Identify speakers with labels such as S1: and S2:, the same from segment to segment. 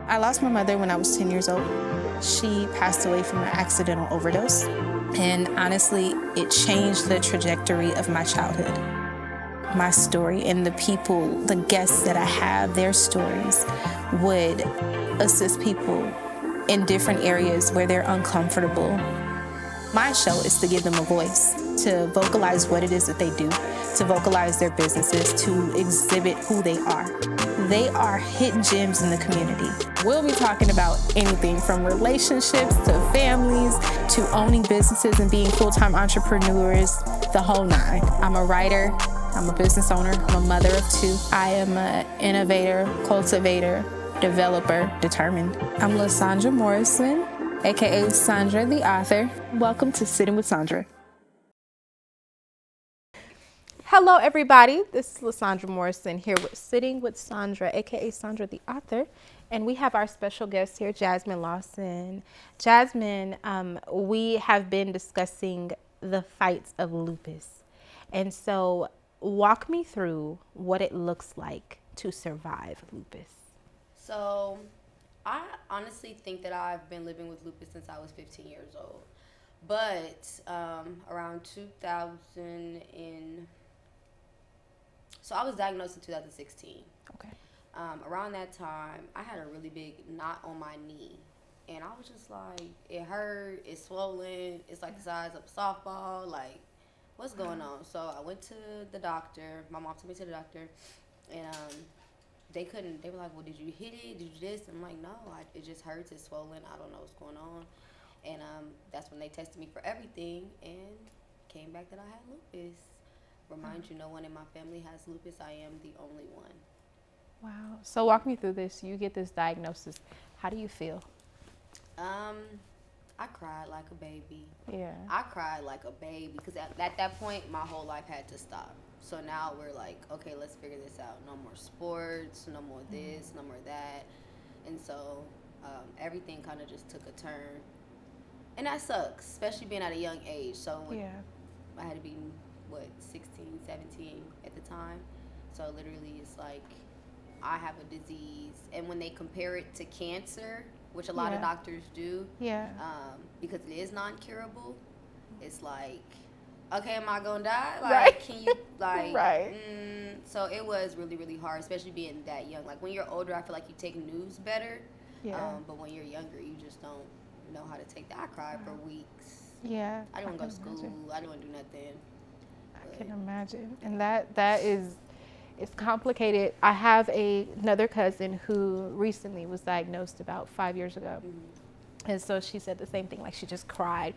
S1: I lost my mother when I was 10 years old. She passed away from an accidental overdose. And honestly, it changed the trajectory of my childhood. My story and the people, the guests that I have, their stories would assist people in different areas where they're uncomfortable. My show is to give them a voice, to vocalize what it is that they do, to vocalize their businesses, to exhibit who they are. They are hidden gems in the community. We'll be talking about anything from relationships to families to owning businesses and being full-time entrepreneurs, the whole nine. I'm a writer, I'm a business owner, I'm a mother of two. I am an innovator, cultivator, developer, determined. I'm Sandra Morrison, aka Sandra the author. Welcome to Sitting with Sandra.
S2: Hello, everybody. This is Sandra Morrison here with Sitting with Sandra, aka Sandra the author, and we have our special guest here, Jazmyn Lawson. Jazmyn, we have been discussing the fights of lupus, and so walk me through what it looks like to survive lupus.
S3: So, I honestly think that I've been living with lupus since I was 15 years old, but around 2000 So I was diagnosed in 2016.
S2: Okay.
S3: Around that time, I had a really big knot on my knee. And I was just like, it hurt, it's swollen, it's like the size of a softball. Like, what's going on? So I went to the doctor. My mom took me to the doctor. And they were like, well, did you hit it? Did you this? I'm like, no, it just hurts, it's swollen. I don't know what's going on. And that's when they tested me for everything and came back that I had lupus. Remind you, no one in my family has lupus. I am the only one.
S2: Wow. So walk me through this. You get this diagnosis. How do you feel?
S3: I cried like a baby.
S2: Yeah.
S3: I cried like a baby because at that point, my whole life had to stop. So now we're like, okay, let's figure this out. No more sports, no more this, no more that. And so everything kind of just took a turn. And that sucks, especially being at a young age. So I had to be 16, 17 at the time. So literally it's like I have a disease, and when they compare it to cancer, which a lot of doctors do, because it is non-curable, it's like, okay, am I gonna die? Like, can you like? So it was really, really hard, especially being that young. Like when you're older, I feel like you take news better. But when you're younger, you just don't know how to take that. I cried for weeks.
S2: Yeah.
S3: I didn't want to go to school. I didn't want to do nothing.
S2: I can imagine. And that is, it's complicated. I have another cousin who recently was diagnosed about 5 years ago. And so she said the same thing, like she just cried.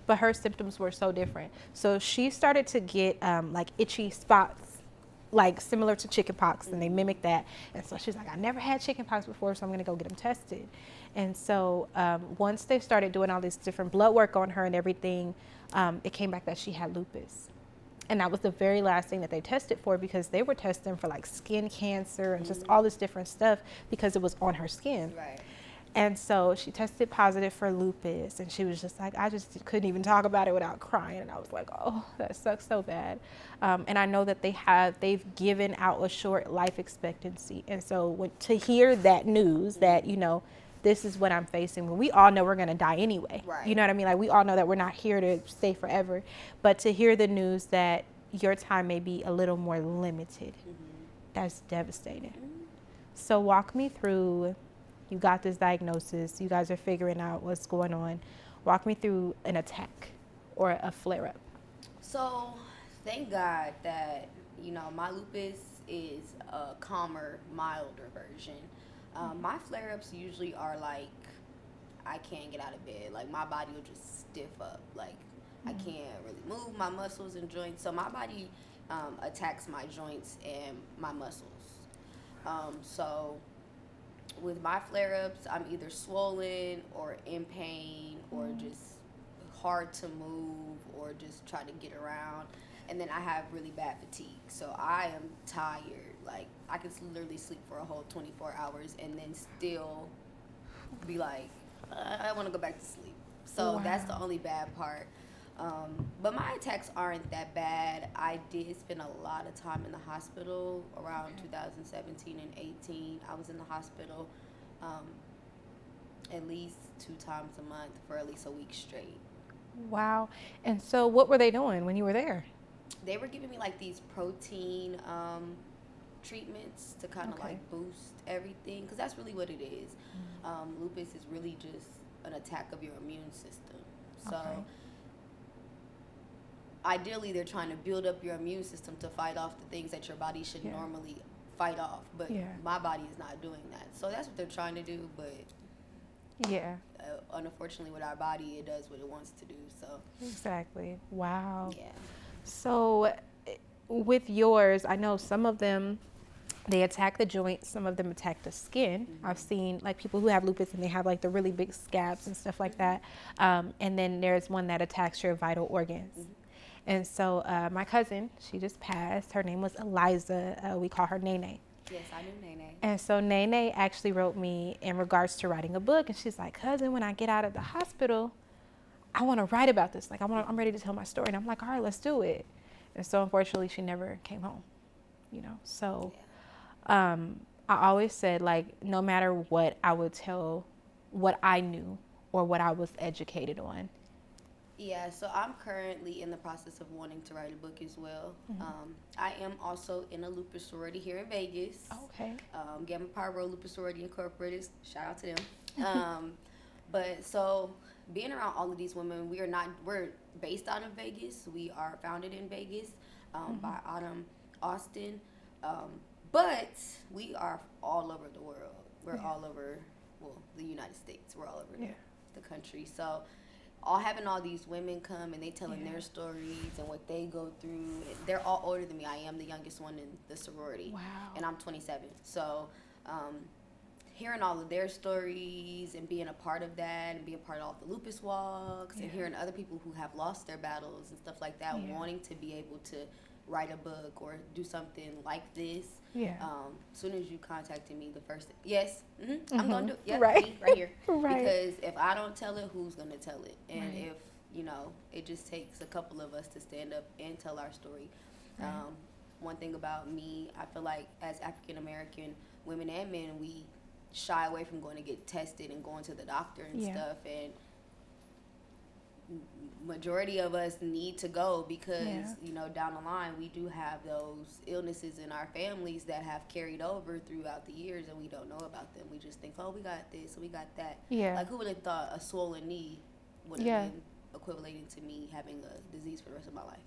S2: But her symptoms were so different. So she started to get like itchy spots, like similar to chickenpox, and they mimic that. And so she's like, I never had chickenpox before, so I'm gonna go get them tested. And so once they started doing all this different blood work on her and everything, it came back that she had lupus. And that was the very last thing that they tested for, because they were testing for like skin cancer and just all this different stuff because it was on her skin.
S3: Right.
S2: And so she tested positive for lupus, and she was just like, I just couldn't even talk about it without crying. And I was like, oh, that sucks so bad. And I know that they've given out a short life expectancy. And so to hear that news that, you know, this is what I'm facing, we all know we're going to die anyway.
S3: Right.
S2: You know what I mean? Like, we all know that we're not here to stay forever. But to hear the news that your time may be a little more limited, that's devastating. So walk me through, you got this diagnosis, you guys are figuring out what's going on. Walk me through an attack or a flare-up.
S3: So thank God that, you know, my lupus is a calmer, milder version. My flare-ups usually are like, I can't get out of bed. Like, my body will just stiff up. Like, I can't really move my muscles and joints. So my body attacks my joints and my muscles. So with my flare-ups, I'm either swollen or in pain or just hard to move or just try to get around. And then I have really bad fatigue. So I am tired. Like, I can literally sleep for a whole 24 hours and then still be like, I want to go back to sleep. So that's the only bad part. But my attacks aren't that bad. I did spend a lot of time in the hospital around 2017 and 18. I was in the hospital at least 2 times a month for at least a week straight.
S2: Wow. And so what were they doing when you were there?
S3: They were giving me like these protein treatments to kind of
S2: Okay.
S3: like boost everything, because that's really what it is. Lupus is really just an attack of your immune system. So
S2: Okay.
S3: ideally they're trying to build up your immune system to fight off the things that your body should
S2: Yeah.
S3: normally fight off, but
S2: Yeah.
S3: my body is not doing that. So that's what they're trying to do, but
S2: Yeah,
S3: unfortunately with our body it does what it wants to do. So
S2: exactly. Wow.
S3: yeah.
S2: So with yours, I know some of them, they attack the joints, some of them attack the skin. I've seen like people who have lupus and they have like the really big scabs and stuff like that. And then there's one that attacks your vital organs. And so my cousin, she just passed. Her name was Eliza. We call her Nene.
S3: Yes, I knew Nene.
S2: And so Nene actually wrote me in regards to writing a book. And she's like, cousin, when I get out of the hospital, I want to write about this. Like, I'm ready to tell my story. And I'm like, all right, let's do it. And so unfortunately, she never came home, you know. So I always said, like, no matter what, I would tell what I knew or what I was educated on.
S3: Yeah, so I'm currently in the process of wanting to write a book as well. I am also in a lupus sorority here in Vegas.
S2: Okay.
S3: Gamma Pi Rho Lupus Sorority Incorporated. Shout out to them. But so being around all of these women, we're based out of Vegas. We are founded in Vegas by Autumn Austin. But we are all over the world. We're all over, the United States. We're all over the country. So having all these women come and they telling their stories and what they go through. They're all older than me. I am the youngest one in the sorority.
S2: Wow.
S3: And I'm 27. So hearing all of their stories and being a part of that and being a part of all the lupus walks and hearing other people who have lost their battles and stuff like that, wanting to be able to write a book or do something like this.
S2: Yeah.
S3: As soon as you contacted me, I'm gonna do it. Yep,
S2: Right.
S3: me, right here.
S2: Right.
S3: Because if I don't tell it, who's gonna tell it? And if it just takes a couple of us to stand up and tell our story. One thing about me, I feel like as African American women and men, we shy away from going to get tested and going to the doctor and stuff. And majority of us need to go because down the line we do have those illnesses in our families that have carried over throughout the years and we don't know about them. We just think, oh, we got this, we got that. Like, who would have thought a swollen knee would have been equating to me having a disease for the rest of my life?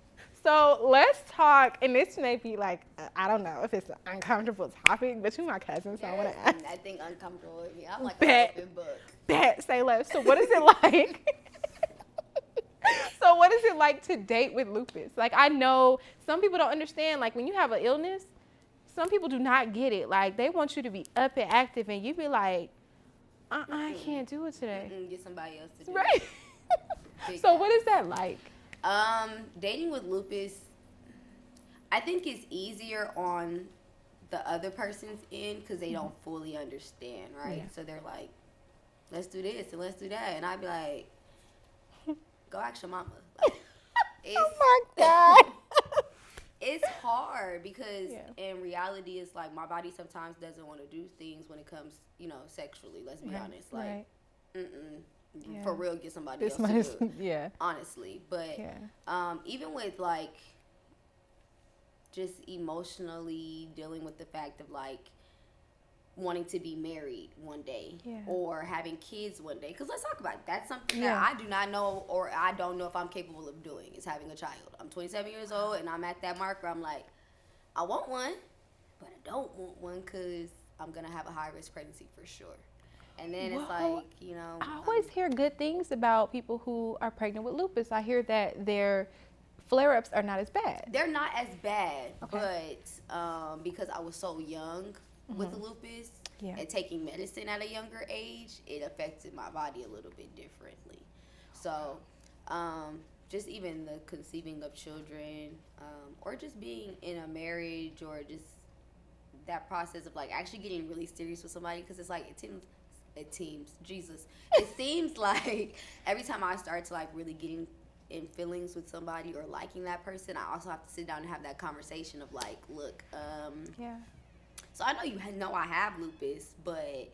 S2: So let's talk, and this may be like, I don't know if it's an uncomfortable topic, but you're my cousin, so I want to ask.
S3: I think uncomfortable with me. I'm like
S2: Bet.
S3: an open book.
S2: Say less. So what is it like? So what is it like to date with lupus? Like, I know some people don't understand, like, when you have an illness, some people do not get it. Like, they want you to be up and active, and you be like, I can't do it today.
S3: Get somebody else to do it.
S2: Right. So what is that like?
S3: Dating with lupus, I think it's easier on the other person's end because they don't fully understand, right? So they're like, let's do this and let's do that. And I'd be like, go ask your mama. Like,
S2: Oh my God.
S3: it's hard because in reality, it's like my body sometimes doesn't want to do things when it comes, sexually. Let's be honest. Like, for real, get somebody else to do it. Honestly. But even with like just emotionally dealing with the fact of like wanting to be married one day or having kids one day, because let's talk about it. That's something that I do not know, or I don't know if I'm capable of doing, is having a child. I'm 27 years old and I'm at that mark where I'm like, I want one, but I don't want one because I'm gonna have a high risk pregnancy for sure. And then it's like,
S2: I always hear good things about people who are pregnant with lupus. I hear that their flare-ups are not as bad.
S3: They're not as bad, but because I was so young with the lupus and taking medicine at a younger age, it affected my body a little bit differently. So just even the conceiving of children or just being in a marriage or just that process of like actually getting really serious with somebody, because it's like it seems like every time I start to like really getting in feelings with somebody or liking that person, I also have to sit down and have that conversation of like, look, so I know you know I have lupus, but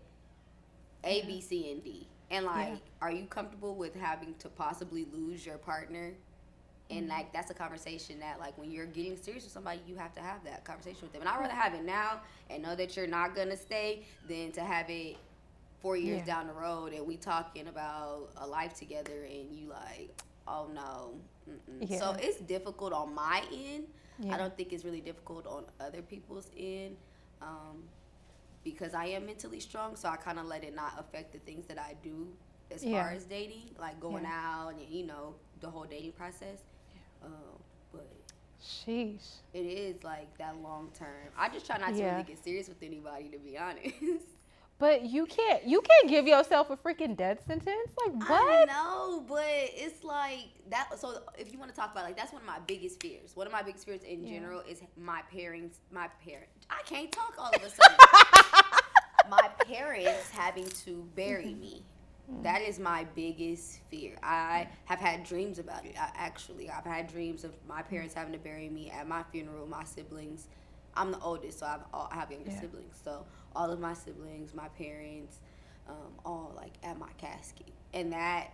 S3: A, B, C, and D. And like, are you comfortable with having to possibly lose your partner? And like, that's a conversation that like when you're getting serious with somebody, you have to have that conversation with them. And I'd rather have it now and know that you're not gonna stay than to have it 4 years down the road and we talking about a life together and you like, oh no. So it's difficult on my end. I don't think it's really difficult on other people's end, because I am mentally strong, so I kind of let it not affect the things that I do as far as dating, like going out and, you know, the whole dating process. But
S2: sheesh,
S3: it is like that long term. I just try not to really get serious with anybody, to be honest.
S2: But you can't give yourself a freaking death sentence. Like, what?
S3: I know, but it's like that. So if you want to talk about, like, that's one of my biggest fears. One of my biggest fears in general is my parents. I can't talk all of a sudden. My parents having to bury me. That is my biggest fear. I have had dreams about it. I've had dreams of my parents having to bury me at my funeral. My siblings. I'm the oldest, so I have younger siblings. So all of my siblings, my parents, all like at my casket, and that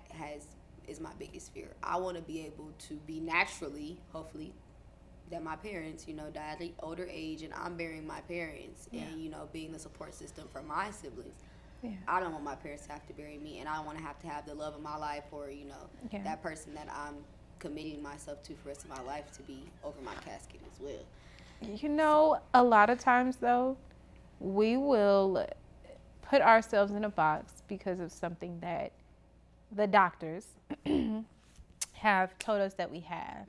S3: is my biggest fear. I want to be able to be naturally, hopefully, that my parents, you know, die at an older age, and I'm burying my parents, and you know, being the support system for my siblings. Yeah. I don't want my parents to have to bury me, and I don't want to have the love of my life, or you know, that person that I'm committing myself to for the rest of my life to be over my casket as well.
S2: You know, a lot of times, though, we will put ourselves in a box because of something that the doctors have told us that we have.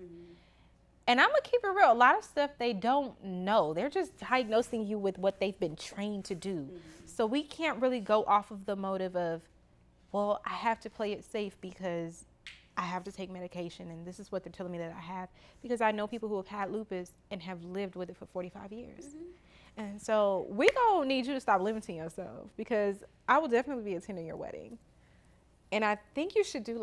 S2: And I'm going to keep it real. A lot of stuff they don't know. They're just diagnosing you with what they've been trained to do. So we can't really go off of the motive of, well, I have to play it safe because I have to take medication, and this is what they're telling me that I have, because I know people who have had lupus and have lived with it for 45 years. And so we don't need you to stop limiting yourself, because I will definitely be attending your wedding. And I think you should do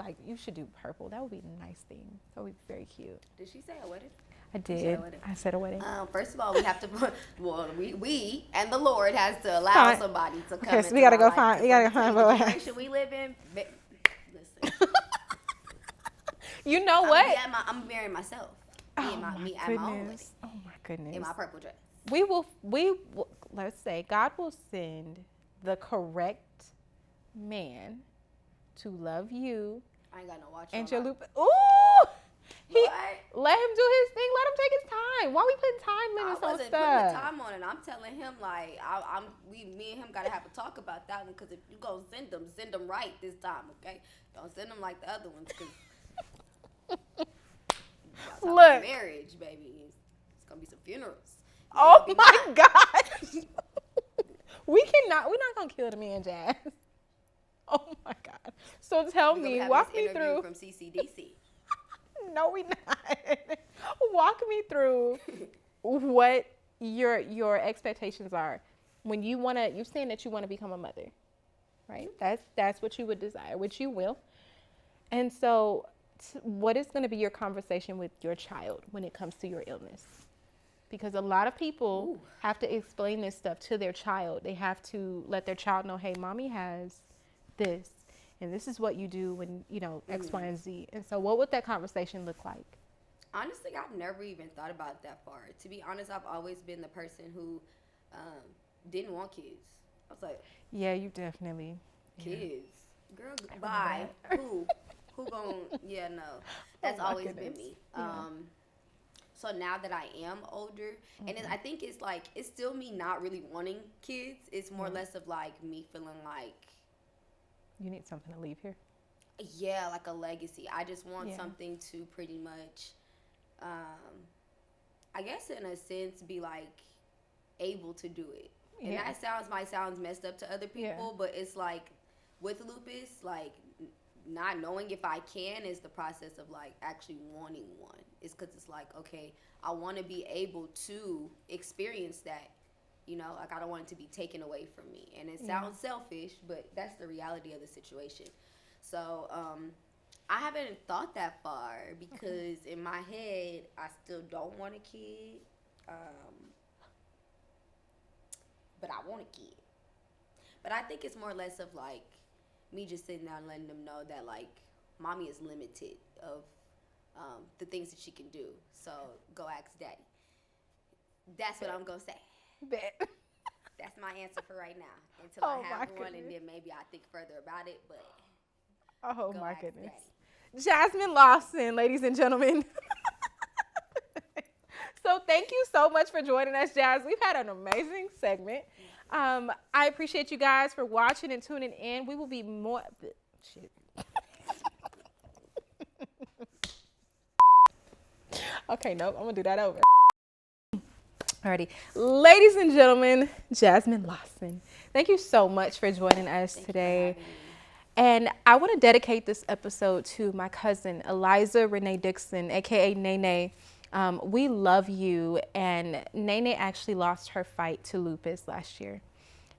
S2: purple. That would be a nice thing. That would be very cute.
S3: Did she say a wedding?
S2: I did. I said a wedding.
S3: First of all, we have to put, we and the Lord has to allow somebody to come.
S2: Okay, so we gotta go find
S3: the generation we live in. Listen.
S2: You know what?
S3: I'm marrying myself. Me at my own wedding.
S2: Oh my goodness.
S3: In my purple dress.
S2: We will, let's say, God will send the correct man to love you.
S3: I ain't got no watch.
S2: And your lupus.
S3: Ooh!
S2: Let him do his thing. Let him take his time. Why we putting time limits on stuff?
S3: I wasn't putting the time on it. I'm telling him, like, me and him got to have a talk about that one, because if you go send them right this time, okay? Don't send them like the other ones, because
S2: look,
S3: marriage, baby, it's gonna be some funerals.
S2: Oh my God. We're not gonna kill the man, Jazz. Oh my God. So tell me, walk me through
S3: from CCDC.
S2: No, we not. Walk me through what your expectations are when you're saying that you want to become a mother, right? That's what you would desire, which you will. And so what is going to be your conversation with your child when it comes to your illness? Because a lot of people have to explain this stuff to their child. They have to let their child know, hey, mommy has this, and this is what you do when, you know, X, Y, and Z. And so what would that conversation look like?
S3: Honestly, I've never even thought about that far. To be honest, I've always been the person who didn't want kids. I was like,
S2: yeah, you definitely.
S3: Kids. Girl, bye. Who gon' no. That's always been me. So now that I am older, and I think it's like, it's still me not really wanting kids. It's more or less of like me feeling like,
S2: you need something to leave here?
S3: Yeah, like a legacy. I just want something to pretty much, I guess in a sense, be like able to do it. And that might sound messed up to other people, but it's like with lupus, like not knowing if I can is the process of like actually wanting one. It's because it's like, okay, I want to be able to experience that. You know, like I don't want it to be taken away from me. And it sounds selfish, but that's the reality of the situation. So I haven't thought that far because in my head, I still don't want a kid. But I want a kid. But I think it's more or less of like me just sitting down and letting them know that like mommy is limited of the things that she can do. So go ask daddy. That's what I'm going to say.
S2: Bet.
S3: That's my answer for right now. Until I have one,
S2: goodness.
S3: and then maybe I think further about it. But
S2: Oh
S3: go
S2: my
S3: ask
S2: goodness.
S3: daddy.
S2: Jazmyn Lawson, ladies and gentlemen. So thank you so much for joining us, Jazz. We've had an amazing segment. I appreciate you guys for watching and tuning in. We will be more. Shit. Okay, nope. I'm gonna do that over. Alrighty, ladies and gentlemen, Jazmyn Lawson. Thank you so much for joining us today. And I want to dedicate this episode to my cousin, Eliza Renee Dixon, aka Nene. We love you. And Nene actually lost her fight to lupus last year.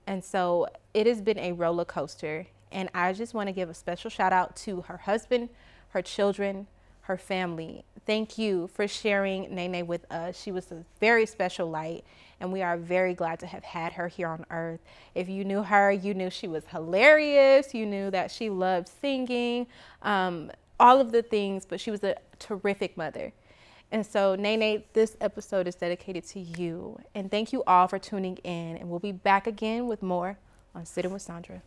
S2: And so it has been a roller coaster. And I just want to give a special shout out to her husband, her children, her family. Thank you for sharing Nene with us. She was a very special light, and we are very glad to have had her here on earth. If you knew her, you knew she was hilarious. You knew that she loved singing, all of the things, but she was a terrific mother. And so, Nene, this episode is dedicated to you. And thank you all for tuning in. And we'll be back again with more on Sitting with Sandra.